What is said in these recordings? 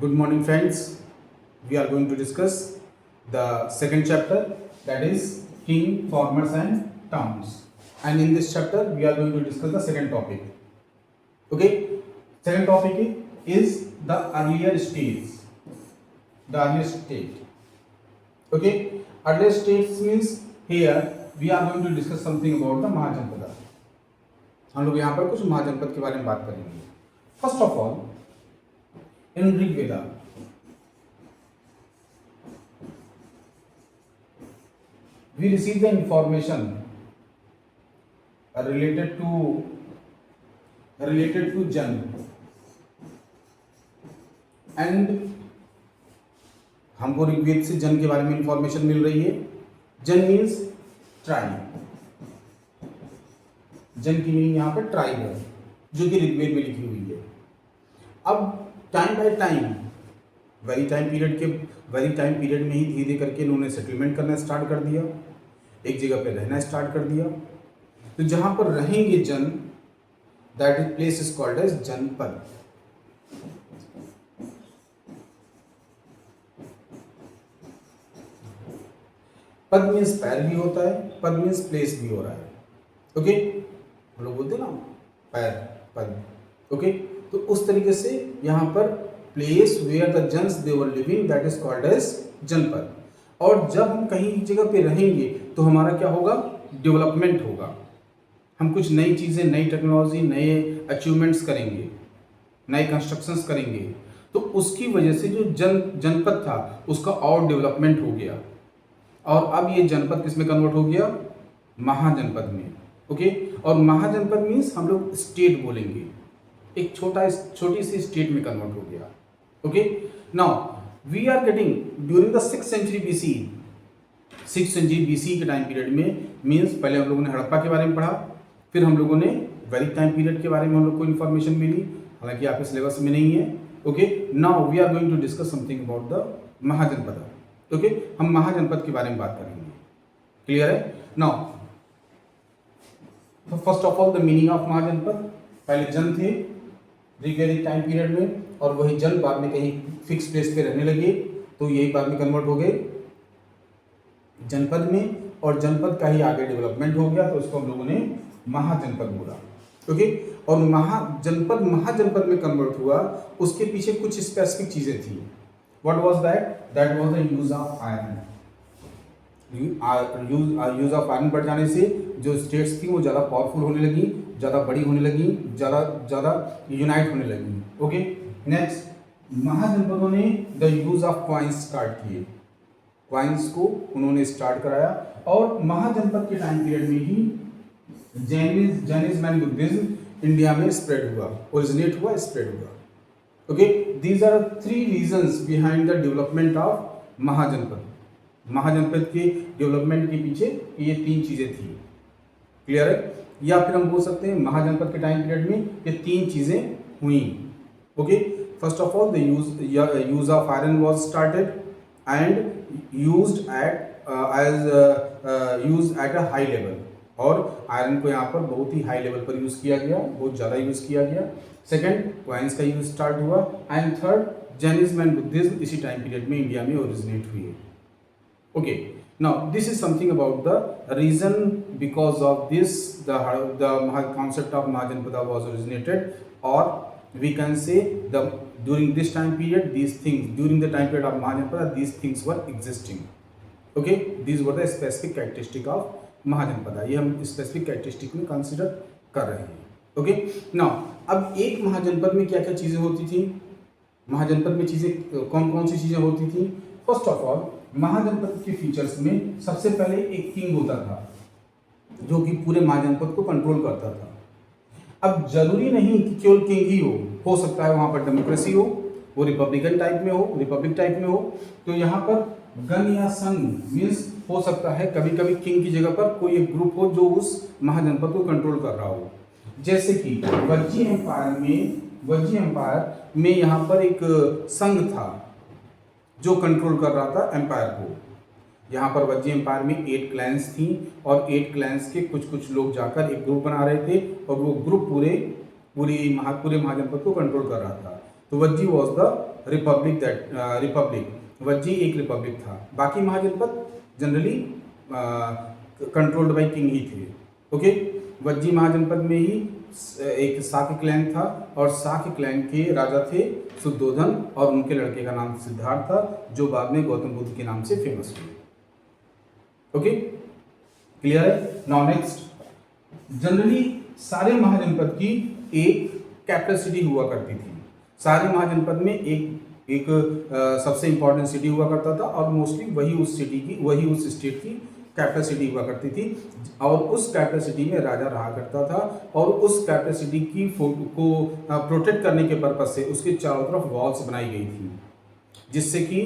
Good morning, friends. We are going to discuss the second chapter, that is king, farmers, and towns. And in this chapter, we are going to discuss the second topic. Okay, second topic is the earlier stage. The earliest state. Okay, earlier states means here we are going to discuss something about the महाजनपद. हम लोग यहाँ पर कुछ महाजनपद के बारे में बात करेंगे. First of all, in Rig Veda, we receive the information related to Jan, and हमको ऋग्वेद से जन के बारे में इंफॉर्मेशन मिल रही है. जन मीन्स ट्राइब. जन की मीनिंग यहाँ पर ट्राइब है जो कि ऋग्वेद में लिखी हुई है. अब time by time very time period में ही धीरे करके इन्होंने सेटलमेंट करना स्टार्ट कर दिया, एक जगह पे रहना स्टार्ट कर दिया. तो जहां पर रहेंगे जन, that is place is called as janapada. पद मीन्स पैर भी होता है, पद मीन्स प्लेस भी हो रहा है. ओके, हम लोग बोलते हैं ना पैर पद. ओके, तो उस तरीके से यहाँ पर प्लेस वेयर द जन्स they were living, that is called as janapada. और जब हम कहीं जगह पे रहेंगे तो हमारा क्या होगा, डेवलपमेंट होगा. हम कुछ नई चीज़ें, नई टेक्नोलॉजी, नए अचीवमेंट्स करेंगे, नए कंस्ट्रक्शंस करेंगे. तो उसकी वजह से जो जनपद था उसका और डेवलपमेंट हो गया. और अब ये जनपद किस में कन्वर्ट हो गया, महाजनपद में. ओके, और महाजनपद मीन्स हम लोग स्टेट बोलेंगे, एक छोटी सी स्टेट में कन्वर्ट हो गया. Okay, now we are getting during the 6th century BC. 6th century BC के टाइम पीरियड में मीन्स पहले हम लोगों ने हड़प्पा के बारे में पढ़ा, फिर हम लोगों ने वैदिक टाइम पीरियड के बारे में हम लोग को इन्फॉर्मेशन मिली, हालांकि आपके सिलेबस में नहीं है. Okay, now we are going to discuss something about the mahajanapada. Okay, हम महाजनपद के बारे में बात करेंगे. क्लियर है? Now first of all the meaning of mahajanapada. पहले जन थे ऋग्वेदिक टाइम पीरियड में, और वही जन बाद में कहीं फिक्स प्लेस पे रहने लगे, तो यही बाद में कन्वर्ट हो गए जनपद में, और जनपद का ही आगे डेवलपमेंट हो गया, तो उसको हम लोगों ने महाजनपद बोला. ओके, और महाजनपद में कन्वर्ट हुआ, उसके पीछे कुछ स्पेसिफिक चीजें थी. What was that? That was the use of iron. Use of iron बढ़ जाने से जो स्टेट्स थी वो ज़्यादा पावरफुल होने लगी, ज़्यादा बड़ी होने लगी, ज़्यादा यूनाइट होने लगी. ओके, नेक्स्ट, महाजनपदों ने the use of coins start किए. क्वाइंस को उन्होंने स्टार्ट कराया, और महाजनपद के टाइम पीरियड में ही जैनिज्म एंड बुद्धिज्म इंडिया में स्प्रेड हुआ, ओरिजिनेट हुआ, स्प्रेड हुआ. Okay, these are 3 reasons behind the development of mahajanapada. Mahajanapada के डेवलपमेंट के पीछे ये 3 चीजें थी. क्लियर है? या फिर हम बोल सकते हैं महाजनपद के टाइम पीरियड में ये 3 चीजें हुई. Okay, first of all the use of iron was started and used at a high level. और आयरन को यहाँ पर बहुत ही हाई लेवल पर यूज किया गया, बहुत ज़्यादा यूज किया गया. सेकंड, क्वाइंस का यूज स्टार्ट हुआ. And third, Jainism and Buddhism इसी टाइम पीरियड में इंडिया में ओरिजिनेट हुई. Okay, now this is something about the reason because of this the concept of Mahajanpada was originated, or we can say during this time period during the time period of Mahajanpada these things were existing. Okay, these were the specific characteristic of Mahajanpada. ये हम specific characteristic में consider कर रहे हैं. Okay, now अब एक महाजनपद में क्या क्या चीज़ें होती थी, महाजनपद में चीज़ें कौन कौन सी चीज़ें होती थी. फर्स्ट ऑफ ऑल, महाजनपद के फीचर्स में सबसे पहले एक किंग होता था जो कि पूरे महाजनपद को कंट्रोल करता था. अब जरूरी नहीं कि केवल किंग ही हो सकता है वहां पर डेमोक्रेसी हो, वो रिपब्लिक टाइप में हो. तो यहाँ पर गण या संघ मीन्स हो सकता है कभी कभी किंग की जगह पर कोई एक ग्रुप हो जो उस महाजनपद को कंट्रोल कर रहा हो. जैसे कि वज्जी एम्पायर में यहाँ पर एक संघ था जो कंट्रोल कर रहा था एम्पायर को. यहाँ पर वज्जी एम्पायर में 8 क्लैंस थी, और 8 क्लैंस के कुछ लोग जाकर एक ग्रुप बना रहे थे, और वो ग्रुप पूरे महाजनपद को कंट्रोल कर रहा था. तो Vajji was the Republic that Republic, Vajji एक रिपब्लिक था, बाकी महाजनपद जनरली कंट्रोल्ड बाई किंग ही थे। ओके, वज्जी महाजनपद में ही एक शाक्य क्लैन था और शाक्य क्लैन के राजा थे शुद्धोधन और उनके लड़के का नाम सिद्धार्थ था, जो बाद में गौतम बुद्ध के नाम से फेमस हुए। ओके, क्लियर है? नाउ नेक्स्ट, जनरली सारे महाजनपद की एक कैपिटल सिटी हुआ करती थी। सारे महाजनपद में एक सबसे इंपॉर्टेंट सिटी हुआ करता था और मोस्टली वही उस स्टेट की कैपिटल सिटी हुआ करती थी और उस कैपिटल सिटी में राजा रहा करता था और उस कैपिटल सिटी की को प्रोटेक्ट करने के पर्पज से उसके चारों तरफ वॉल्स बनाई गई थी, जिससे कि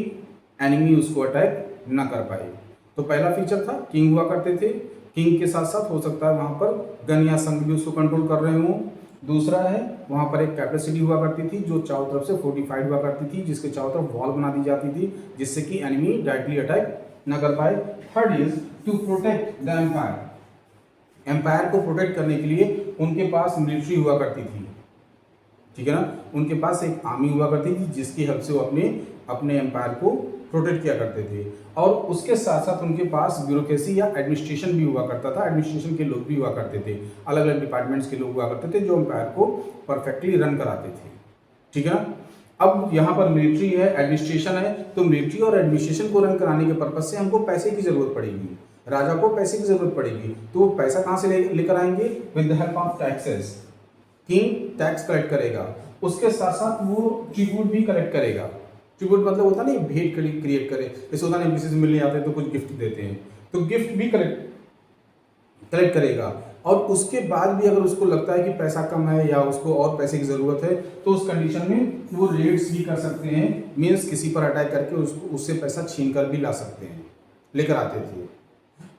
एनिमी उसको अटैक न कर पाए। तो पहला फीचर था किंग हुआ करते थे, किंग के साथ साथ हो सकता है वहाँ पर गन या संघ भी उसको कंट्रोल कर रहे हों। दूसरा है वहाँ पर एक कैपिटल सिटी हुआ करती थी जो चारों तरफ से फोर्टिफाइड हुआ करती थी, जिसके चारों तरफ वॉल बना दी जाती थी, जिससे कि एनिमी डायरेक्टली अटैक न कर पाए। Third is to protect the empire. Empire को प्रोटेक्ट करने के लिए उनके पास मिलिट्री हुआ करती थी, ठीक है ना, उनके पास एक आर्मी हुआ करती थी जिसकी हेल्प से वो अपने एम्पायर को प्रोटेक्ट किया करते थे। और उसके साथ साथ उनके पास ब्यूरोक्रेसी या एडमिनिस्ट्रेशन भी हुआ करता था, एडमिनिस्ट्रेशन के लोग भी हुआ करते थे, अलग अलग डिपार्टमेंट्स के लोग हुआ करते थे जो एम्पायर को परफेक्टली रन कराते थे, ठीक है ना। अब यहाँ पर मिलिट्री है, एडमिनिस्ट्रेशन है, तो मिलिट्री और एडमिनिस्ट्रेशन को रन कराने के पर्पज से हमको पैसे की जरूरत पड़ेगी, राजा को पैसे की जरूरत पड़ेगी। तो वो पैसा कहाँ से लेकर आएंगे? With the help of taxes. King tax collect करेगा, उसके साथ साथ वो ट्रिब्यूट भी कलेक्ट करेगा। ट्रिब्यूट मतलब होता नहीं भेंट क्रिएट करे, जैसे होता नहीं किसी से मिलने आते हैं तो कुछ गिफ्ट देते हैं, तो गिफ्ट भी कलेक्ट करेगा। और उसके बाद भी अगर उसको लगता है कि पैसा कम है या उसको और पैसे की ज़रूरत है तो उस कंडीशन में वो रेड्स भी कर सकते हैं, मीन्स किसी पर अटैक करके उससे पैसा छीन कर भी ला सकते हैं, लेकर आते थे।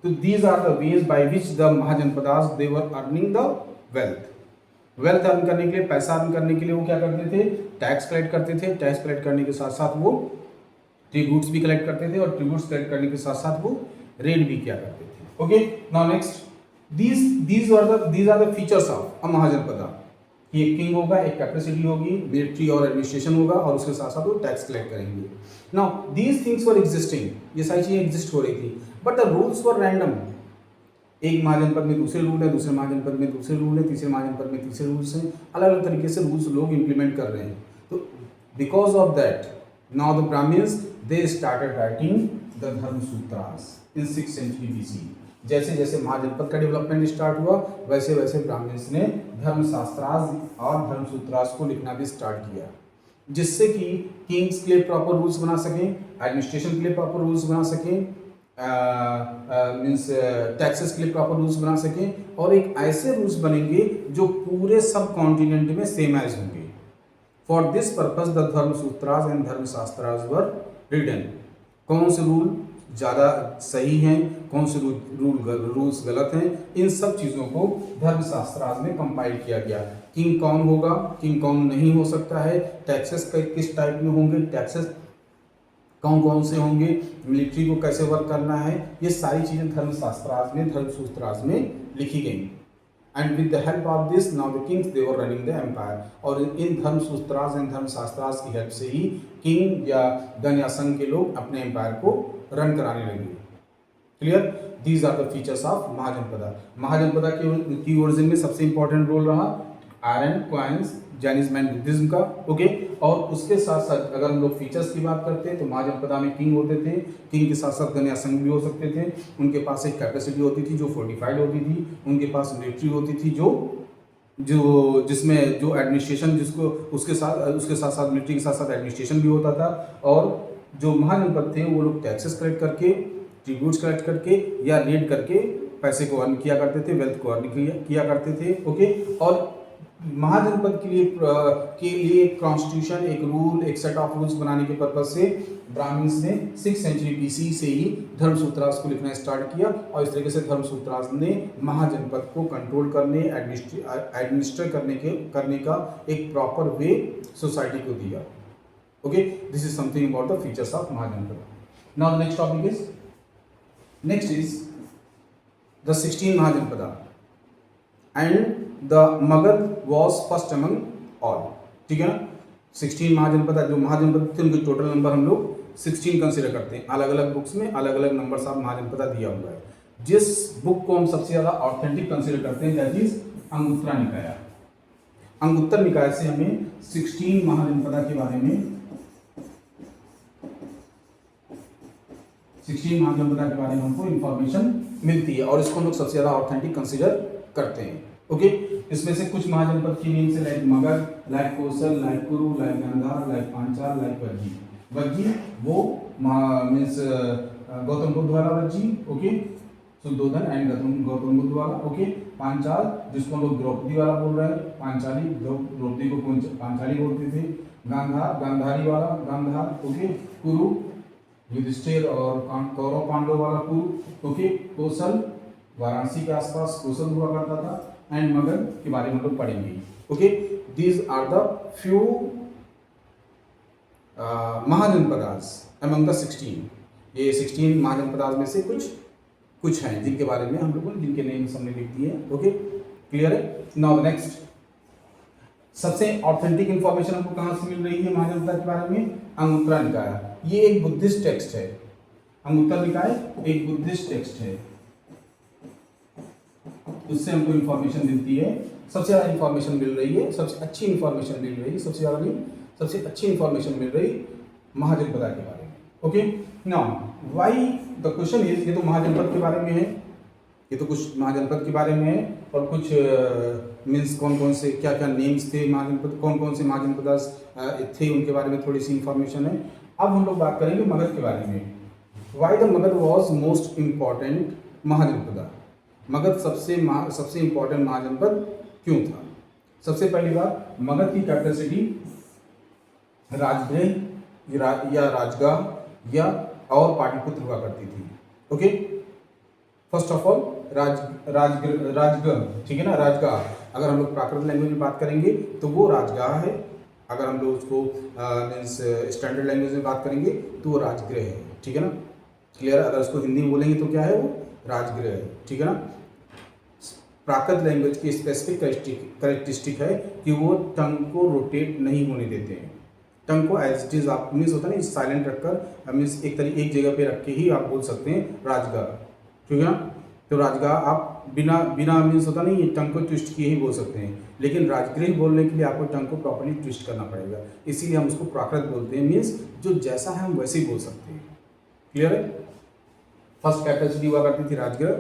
तो these are the ways by which the mahajanapadas they were earning the wealth earn करने के लिए, पैसा अर्न करने के लिए वो क्या करते थे? टैक्स कलेक्ट करते थे। टैक्स कलेक्ट करने के साथ साथ वो ट्रिब्यूट्स भी कलेक्ट करते थे और ट्रिब्यूट्स कलेक्ट करने के साथ साथ वो रेड भी किया करते थे। Okay, now next, these are the features of अ महाजनपदा। कि एक किंग होगा, एक कैपेसिटी होगी, मिलिट्री और एडमिनिस्ट्रेशन होगा और उसके साथ साथ वो टैक्स कलेक्ट करेंगे। Now these things were existing, ये सारी चीज़ें एग्जिस्ट हो रही थी, but the rules were random. एक महाजनपद में दूसरे रूल है, दूसरे महाजनपद में दूसरे रूल है, तीसरे महाजनपद में तीसरे रूल्स हैं, अलग अलग तरीके से रूल्स लोग इंप्लीमेंट कर रहे हैं। तो because of that now the brahmans they started writing the Dharmasutras in 6th century BC। जैसे जैसे महाजनपद का डेवलपमेंट स्टार्ट हुआ वैसे वैसे ब्राह्मण्स ने धर्मशास्त्रास और धर्मसूत्रास को लिखना भी स्टार्ट किया, जिससे कि किंग्स के लिए प्रॉपर रूल्स बना सकें, एडमिनिस्ट्रेशन के लिए प्रॉपर रूल्स बना सकें, मीन्स टैक्सेस के लिए प्रॉपर रूल्स बना सकें, और एक ऐसे रूल्स बनेंगे जो पूरे सब कॉन्टिनेंट में सेम एज होंगे। For this purpose the Dharmasutras and Dharmashastras were written. कौन से रूल ज़्यादा सही हैं, कौन से रूल्स गलत हैं, इन सब चीज़ों को धर्मशास्त्रास में कंपाइल किया गया। किंग कौन होगा, किंग कौन नहीं हो सकता है, टैक्सेस किस टाइप में होंगे, टैक्सेस कौन कौन से होंगे, मिलिट्री को कैसे वर्क करना है, ये सारी चीज़ें धर्मसूत्रास में लिखी गई। And with the help of this now the kings they were running the empire. और इन धर्मसूत्रास एंड धर्मशास्त्रास की हेल्प से ही किंग या गण या संघ के लोग अपने एम्पायर को रन कराने लगे। Clear? These are the features of mahajanapada. Mahajanapada की ओरिजिन में सबसे इंपॉर्टेंट रोल रहा iron coins, Jainism and Buddhism का। ओके, और उसके साथ साथ अगर हम लोग फीचर्स की बात करते हैं तो महाजनपदा में किंग होते थे, किंग के साथ साथ गण या संघ भी हो सकते थे, उनके पास एक कैपेसिटी होती थी जो फोर्टिफाइड होती थी, उनके पास मिलिट्री होती थी जिसमें जो एडमिनिस्ट्रेशन जिसको उसके साथ साथ मिलिट्री के साथ साथ एडमिनिस्ट्रेशन भी होता था। और जो महाजनपद थे वो लोग टैक्सेस कलेक्ट करके, ट्रिब्यूट्स कलेक्ट करके या रेड करके पैसे को अर्न किया करते थे, वेल्थ को अर्न किया करते थे। ओके, और महाजनपद के लिए एक कॉन्स्टिट्यूशन, एक रूल, एक सेट ऑफ रूल्स बनाने के पर्पज से ब्राह्मण्स ने 6th century BC से ही धर्मसूत्रास को लिखना स्टार्ट किया और इस तरीके से धर्मसूत्रास ने महाजनपद को कंट्रोल करने, एडमिनिस्टर करने का एक प्रॉपर वे सोसाइटी को दिया। Okay, this is something about the features of Mahajanpada. Now the next topic is the 16 Mahajanpada, and the Magad was first among all. ठीक है ना? 16 महाजनपद, जो महाजनपद थे उनके टोटल नंबर हम लोग 16 कंसिडर करते हैं। अलग अलग बुक्स में अलग अलग नंबर ऑफ महाजनपद दिया हुआ है। जिस बुक को हम सबसे ज़्यादा ऑथेंटिक कंसिडर करते हैं दैट इज अंगुत्तरा निकाय। अंगुत्तर निकाय से हमें 16 महाजनपदा के बारे में 16 महाजनपदा के बारे में हमको इंफॉर्मेशन मिलती है और इसको हम लोग सबसे ज़्यादा ऑथेंटिक कंसिडर करते हैं। ओके, इसमें से कुछ महाजनपद की नेम से like Magadha, like Kosala, like Kuru, like Gandhara, like Panchala, like Vajji. Vajji वो मीन्स गौतम बुद्ध वाला वज्जी, ओके, शुद्धोधन एंड गौतम बुद्ध वाला, ओके। पांचाल जिसको हम लोग द्रौपदी वाला बोल रहे हैं, पांचाली, द्रौपदी को पांचाली बोलते थे। गांधार गांधारी वाला गांधार, ओके। कुरु युधिष्ठिर और कौरव पांडव वाला कुरु, ओके। कौशल वाराणसी के आसपास कौशल हुआ करता था एंड मगध के बारे में हम लोग पढ़ेंगे, okay. These are the few mahajanapadas among the 16। ये 16 महाजनपदास में से कुछ हैं जिनके बारे में हम लोगों ने जिनके नेम्स हमने लिख दिए हैं, ओके। क्लियर है? नाउ नेक्स्ट, सबसे ऑथेंटिक इंफॉर्मेशन हमको कहाँ से मिल रही है महाजनपदा के बारे में? अंगुत्तरा निकाय। ये एक बुद्धिस्ट टेक्स्ट है। अंगुत्तर निकाय एक बुद्धिस्ट टेक्स्ट है, उससे हमको इंफॉर्मेशन मिलती है। सबसे ज़्यादा इंफॉर्मेशन मिल रही है, सबसे अच्छी इंफॉर्मेशन मिल रही है, सबसे अच्छी इंफॉर्मेशन मिल रही महाजनपदा के बारे में, okay. Now why the question is, ये तो महाजनपद के बारे में है, ये तो कुछ महाजनपद के बारे में है और कुछ मीन्स कौन कौन से क्या क्या नेम्स थे महाजनपद, कौन कौन से महाजनपद थे उनके बारे में थोड़ी सी इंफॉर्मेशन है। अब हम लोग बात करेंगे मगध के बारे में। Why the Magadha was most important Mahajanapada. Magadh सबसे इम्पॉर्टेंट महाजनपद क्यों था? सबसे पहली बात, मगध की कैपिटल सिटी राजगृह या राजगाह या और पाटलिपुत्र हुआ करती थी, okay. First of all Rajgriha, ठीक है ना, राजगाह। अगर हम लोग प्राकृत लैंग्वेज में बात करेंगे तो वो राजगाह है, अगर हम लोग उसको मीन्स स्टैंडर्ड लैंग्वेज में बात करेंगे तो वो राजगृह है, ठीक है ना। क्लियर है? अगर उसको हिंदी में बोलेंगे तो क्या है, वो राजगृह है, ठीक है ना। प्राकृत लैंग्वेज की स्पेसिफिक करेक्टरिस्टिक है कि वो टंग को रोटेट नहीं होने देते हैं। टंग को एज इट इज आप मीन्स होता है ना साइलेंट रखकर मीन्स एक जगह पे रख के ही आप बोल सकते हैं राजगाह, ठीक है ना। तो राजगाह आप बिना मीन्स होता नहीं, ये टंग को ट्विस्ट किए ही बोल सकते हैं, लेकिन राजगृह बोलने के लिए आपको टंग को प्रॉपर्ली ट्विस्ट करना पड़ेगा, इसीलिए हम उसको प्राकृत बोलते हैं। मीन्स जो जैसा है हम वैसे ही बोल सकते हैं। क्लियर है? फर्स्ट कैपिटल सिटी हुआ करती थी राजगृह,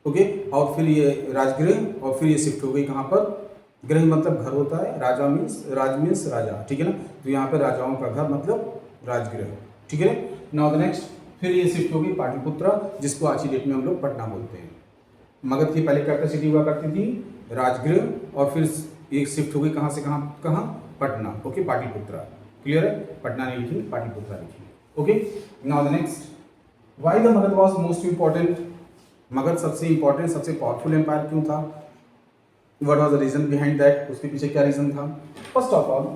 ओके। और फिर ये राजगृह और फिर ये शिफ्ट हो गई कहाँ पर? गृह मतलब घर होता है, राज मीन्स राजा, ठीक है ना। तो यहाँ पे राजाओं का घर मतलब राजगृह, ठीक है। नाउ द नेक्स्ट, फिर ये शिफ्ट हो गई पाटलिपुत्र, जिसको आज की डेट में हम लोग पटना बोलते हैं। मगध की पहले कैपिटल सिटी हुआ करती थी राजगृह और फिर ये शिफ्ट हो गई कहाँ से कहाँ? पटना, ओके, पाटलिपुत्र। क्लियर है? पटना नहीं लिखी, पाटलिपुत्र लिखी, okay. Now the next, why the Magadha was most important. Magadha सबसे इंपॉर्टेंट सबसे पावरफुल एम्पायर क्यों था? What was the reason behind that? उसके पीछे क्या रीजन था? First of all,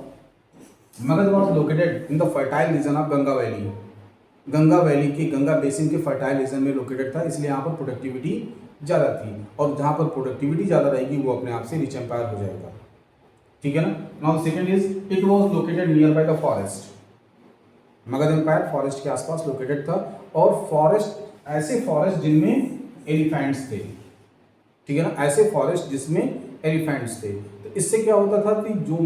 Magadha was located in the fertile region of Ganga valley. Ganga valley के Ganga basin के फर्टाइल रीजन में लोकेटेड था, इसलिए यहाँ पर प्रोडक्टिविटी ज़्यादा थी और जहाँ पर प्रोडक्टिविटी ज़्यादा रहेगी वो अपने आप से रिच एम्पायर हो जाएगा, ठीक है ना। Now second is it was located near by the forest. Magadha empire forest के आसपास लोकेटेड था और फॉरेस्ट ऐसे फॉरेस्ट जिनमें एलिफेंट्स थे, ठीक है ना, ऐसे फॉरेस्ट जिसमें एलिफेंट्स थे। तो इससे क्या होता था कि जो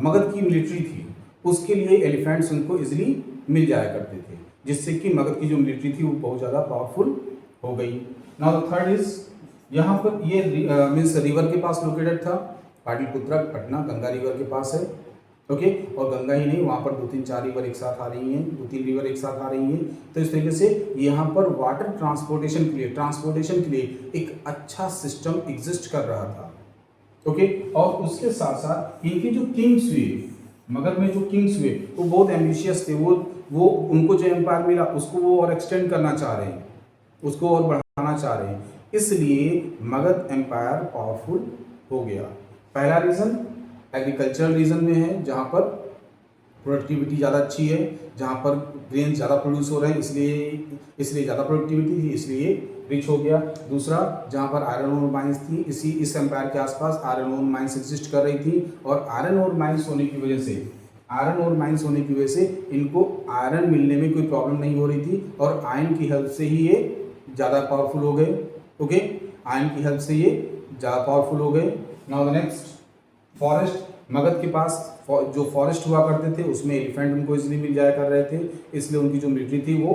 मगध की मिलिट्री थी उसके लिए एलिफेंट्स उनको इजीली मिल जाया करते थे, जिससे कि मगध की जो मिलिट्री थी वो बहुत ज़्यादा पावरफुल हो गई। नाउ द थर्ड इज, यहाँ पर ये मीन्स रिवर के पास लोकेटेड था, पाटलिपुत्र पटना गंगा रिवर के पास है, ओके। और गंगा ही नहीं, वहाँ पर 2-3-4 रिवर एक साथ आ रही हैं, 2-3 रिवर एक साथ आ रही हैं। तो इस तरीके से यहाँ पर वाटर ट्रांसपोर्टेशन के लिए एक अच्छा सिस्टम एग्जिस्ट कर रहा था, ओके। और उसके साथ साथ इनके जो किंग्स हुए, मगध में जो किंग्स हुए वो बहुत एम्बिशियस थे। वो उनको जो एम्पायर मिला उसको वो और एक्सटेंड करना चाह रहे हैं, उसको और बढ़ाना चाह रहे हैं, इसलिए मगध एम्पायर पावरफुल हो गया। पहला रीज़न एग्रीकल्चरल रीजन में है, जहाँ पर प्रोडक्टिविटी ज़्यादा अच्छी है, जहाँ पर ग्रेन ज़्यादा प्रोड्यूस हो रहे हैं इसलिए ज़्यादा प्रोडक्टिविटी थी, इसलिए रिच हो गया। दूसरा, जहाँ पर आयरन ओर माइंस थी, इस एम्पायर के आसपास आयरन ओर माइंस एग्जिस्ट कर रही थी, और आयरन ओर माइंस होने की वजह से इनको आयरन मिलने में कोई प्रॉब्लम नहीं हो रही थी, और आयरन की हेल्प से ही ये ज़्यादा पावरफुल हो गए। ओके, आयरन की हेल्प से ये ज़्यादा पावरफुल हो गए। Now the next, forest. Magadh के पास जो फॉरेस्ट हुआ करते थे उसमें एलिफेंट उनको इजीली मिल जाया कर रहे थे, इसलिए उनकी जो मिलिट्री थी वो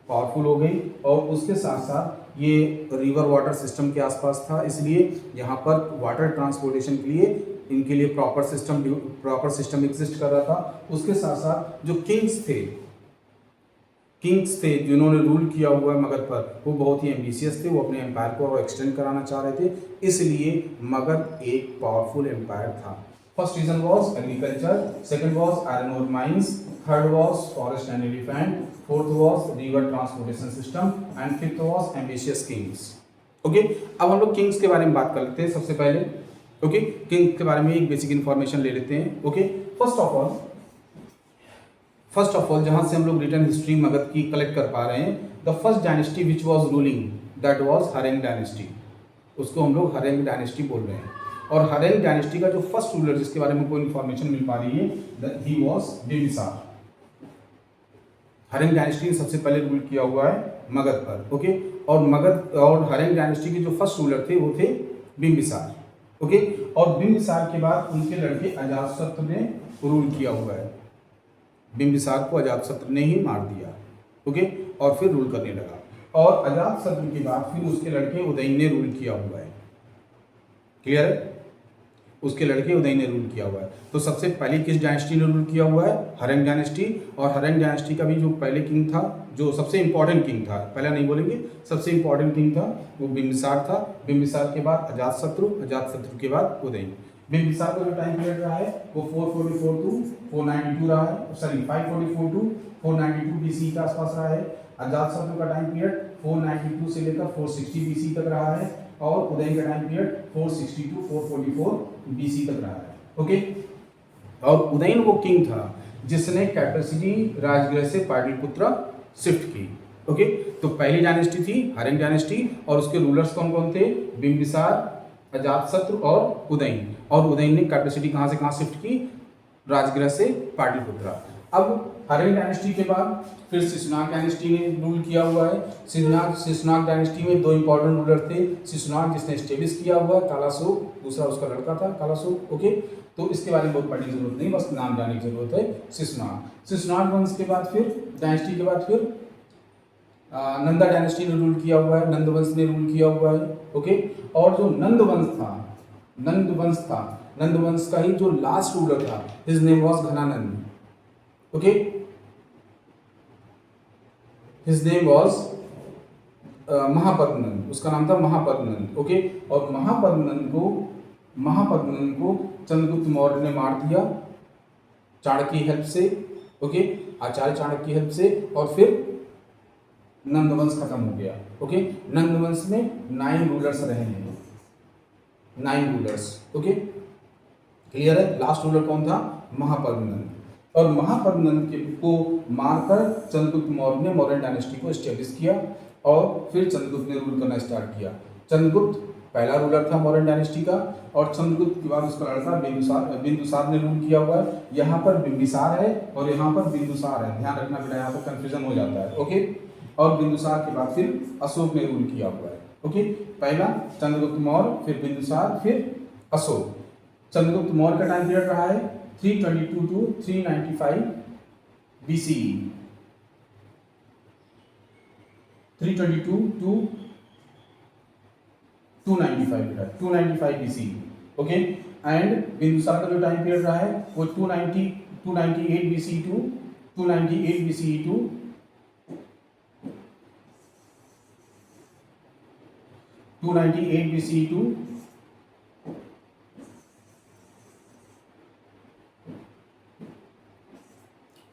पावरफुल हो गई। और उसके साथ साथ ये रिवर वाटर सिस्टम के आसपास था, इसलिए यहाँ पर वाटर ट्रांसपोर्टेशन के लिए इनके लिए प्रॉपर सिस्टम एग्जिस्ट कर रहा था। उसके साथ साथ जो किंग्स थे जिन्होंने रूल किया हुआ है मगध पर, वो बहुत ही एम्बिशियस थे, वो अपने एम्पायर को एक्सटेंड कराना चाह रहे थे, इसलिए मगध एक पावरफुल एम्पायर था। First reason was agriculture, second was iron ore mines, third was forest and elephant, fourth was river transportation system, and fifth was ambitious kings. Okay, अब हम लोग किंग्स के बारे में बात कर लेते हैं सबसे पहले। ओके, किंग के बारे में एक बेसिक इन्फॉर्मेशन ले लेते हैं। ओके, फर्स्ट ऑफ ऑल जहां से हम लोग रिटर्न हिस्ट्री मगध की कलेक्ट कर पा रहे हैं, the first dynasty which was ruling that was Haryanka dynasty, उसको हम लोग हरेंग डायनेस्टी बोल रहे हैं। और हरेंग डायनेस्टी का जो फर्स्ट रूलर जिसके बारे में कोई इन्फॉर्मेशन मिल पा रही है, ही वाज बिम्बिसार। हरेंग डायनेस्टी ने सबसे पहले रूल किया हुआ है मगध पर। ओके, और हरेंग डायनेस्टी के जो फर्स्ट रूलर थे वो थे बिम्बिसार। ओके, और बिम्बिसार के बाद उनके लड़के अजातशत्रु ने रूल किया हुआ है। बिम्बिसार को अजातशत्रु ने ही मार दिया। ओके, और फिर रूल करने लगा, और अजातशत्रु के बाद फिर उसके लड़के उदयन ने रूल किया हुआ है। क्लियर है? उसके लड़के उदयन ने रूल किया हुआ है। तो सबसे पहले किस डायनेस्टी ने रूल किया हुआ है? हरेंग डायनेस्टी। और हरेंग डायनेस्टी का भी जो पहले किंग था, जो सबसे इंपॉर्टेंट किंग था, पहला नहीं बोलेंगे, सबसे इंपॉर्टेंट किंग था वो बिम्बिसार था। बिम्बिसार के बाद अजातशत्रु के बाद उदयन। बिम्बिसार का जो टाइम पीरियड रहा है वो 444 टू 492 रहा है, सॉरी 544 टू 492 बीसी के आसपास रहा है। अजातशत्रु का टाइम पीरियड 492 से लेकर 460 बीसी तक रहा है, और उदयन का टाइम पीरियड 460 टू 444 बीसी तक रहा है। ओके, और उदयन वो किंग था जिसने कैपेसिटी राजगृह से पाटलिपुत्र शिफ्ट की। ओके, तो पहली डायनेस्टी थी हरेंग डायनेस्टी, और उसके रूलर्स कौन कौन थे? बिम्बिसार, अजातशत्रु और उदयन। और उदयन ने कैपेसिटी कहाँ से कहाँ शिफ्ट की? राजगृह से पाटलिपुत्र। अब हरेंग डायनेस्टी के बाद फिर शिशुनाग डायनेस्टी ने रूल किया हुआ है। शिशुनाग डायनेस्टी में दो इंपॉर्टेंट रूलर थे। शिशुनाग जिसने एस्टेब्लिश किया हुआ, कालासोक, दूसरा उसका लड़का था कालासोक। ओके, तो इसके बारे में बहुत पढ़ने की जरूरत नहीं, बस नाम जानने की जरूरत है। शिशुनाग वंश के बाद फिर डायनेस्टी के बाद फिर नंदा डायनेस्टी ने रूल किया हुआ है, नंद वंश ने रूल किया हुआ है। ओके, और जो नंद वंश का ही जो लास्ट रूलर था, his name was Ghanananda. Okay, his name was Mahapadmananda, उसका नाम था महापद्मनंद। ओके, और महापद्मनंद को चंद्रगुप्त मौर्य ने मार दिया चाणक्य की हेल्प से। ओके, आचार्य चाणक्य की हेल्प से, और फिर नंदवंश खत्म हो गया। ओके, नंदवंश में 9 रूलर्स रहे हैं, 9 रूलर्स। ओके, क्लियर है? लास्ट रूलर कौन था? महापद्मनंद। और महापद्मनंद को मारकर चंद्रगुप्त मौर्य ने मौर्यन डायनेस्टी को एस्टेब्लिश किया, और फिर चंद्रगुप्त ने रूल करना स्टार्ट किया। चंद्रगुप्त पहला रूलर था मौर्यन डायनेस्टी का, और चंद्रगुप्त के बाद उसका लड़का बिंदुसार ने रूल किया हुआ है। यहाँ पर बिंबिसार है और यहाँ पर बिंदुसार है, ध्यान रखना बेटा, यहाँ पर कंफ्यूजन हो जाता है। ओके, और बिंदुसार के बाद फिर अशोक ने रूल किया हुआ है। ओके, पहला चंद्रगुप्त मौर्य, फिर बिंदुसार, फिर अशोक। चंद्रगुप्त मौर्य का टाइम पीरियड रहा है 322 to 395 BCE, 322 to 295 BCE। Okay, and Bindusara का जो टाइम पीरियड रहा है वो 298 BCE to 298 BCE to 298 BCE to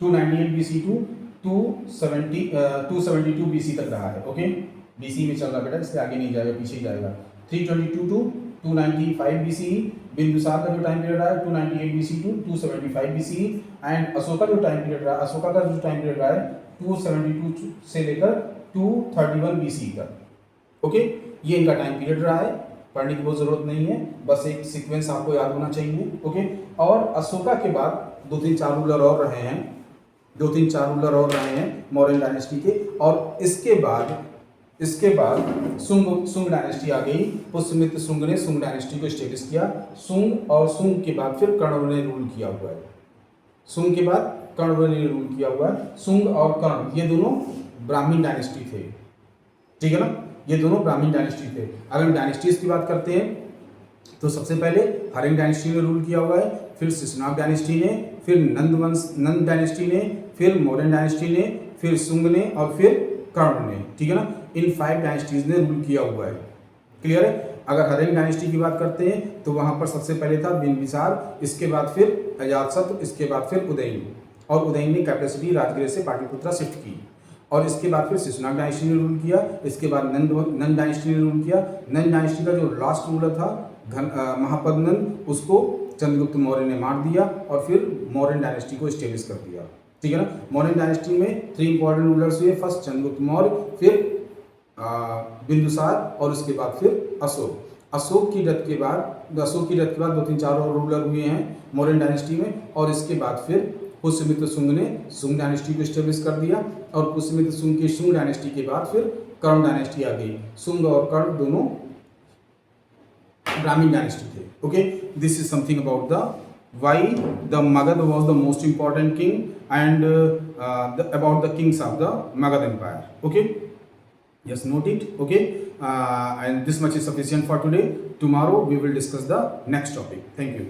298 BC to 272 BC तक रहा है। ओके, BC में चल रहा बेटा, इससे आगे नहीं जाएगा, पीछे ही जाएगा। 322 टू 295 BCE, बिंदुसार का जो टाइम पीरियड रहा है 298 BC to 275 BC and Ashoka का जो टाइम पीरियड रहा है, अशोका का जो टाइम पीरियड रहा है 272 से लेकर 231 BC का। ओके, ये इनका टाइम पीरियड रहा है, पढ़ने की बहुत जरूरत नहीं है, बस एक सीक्वेंस आपको याद होना चाहिए। ओके, और अशोका के बाद 2-3-4 रूलर और रहे हैं, 2-3-4 रूलर और रहे हैं मौर्यन डायनेस्टी के, और इसके बाद सुंग डायनेस्टी आ गई। पुष्यमित्र सुंग ने सुंग डायनेस्टी को स्टेब्लिश किया। सुंग और सुंग के बाद फिर कर्ण ने रूल किया हुआ है। सुंग के बाद कर्ण ने रूल किया हुआ है। सुंग और कर्ण ये दोनों ब्राह्मण डायनेस्टी थे, ठीक है ना, ये दोनों ब्राह्मण डायनेस्टी थे। अगर हम डायनेस्टीज की बात करते हैं तो सबसे पहले हरिंग डायनेस्टी ने रूल किया हुआ है, फिर शिशुनाग डायनेस्टी ने, फिर नंद डायनेस्टी ने, फिर मौर्यन डायनेस्टी ने, फिर सुंग ने और फिर कर्ण ने, ठीक है ना। इन 5 डायनेस्टीज ने रूल किया हुआ है। क्लियर है। अगर हरिंग डायनेस्टी की बात करते हैं तो वहां पर सबसे पहले था बिंबिसार, इसके बाद फिर अजातशत्रु, इसके बाद फिर उदयन, और उदयन ने कैपेसिटी राजगृह से पाटलिपुत्रा शिफ्ट की, और इसके बाद फिर शिशुनाग डायनेस्टी ने रूल किया। इसके बाद नंद डायनेस्टी ने रूल किया। नंद डायनेस्टी का जो लास्ट रूलर था महापद्नंद, उसको चंद्रगुप्त मौर्य ने मार दिया और फिर मौर्यन डायनेस्टी को स्टेब्लिश कर दिया, ठीक है ना। मौर्यन डायनेस्टी में 3 इंपॉर्टेंट रूलर्स हुए, फर्स्ट चंद्रगुप्त मौर्य, फिर बिंदुसार और उसके बाद फिर अशोक। अशोक की डेथ के बाद 2-3-4 और रूलर हुए हैं मौर्यन डायनेस्टी में, और इसके बाद फिर पुष्यमित्र सुंग ने सुंग डायनेस्टी को स्टेब्लिश कर दिया, और पुष्यमित्र सुंग की सुंग डायनेस्टी के बाद फिर कर्ण डायनेस्टी आ गई। सुंग और कर्ण दोनों ब्राह्मण डायनेस्टी थे। Okay, this is something about the why the Magadha was the most important king and about the kings of the Magadha empire. Okay, just note it. Okay, and this much is sufficient for today. Tomorrow we will discuss the next topic. Thank you.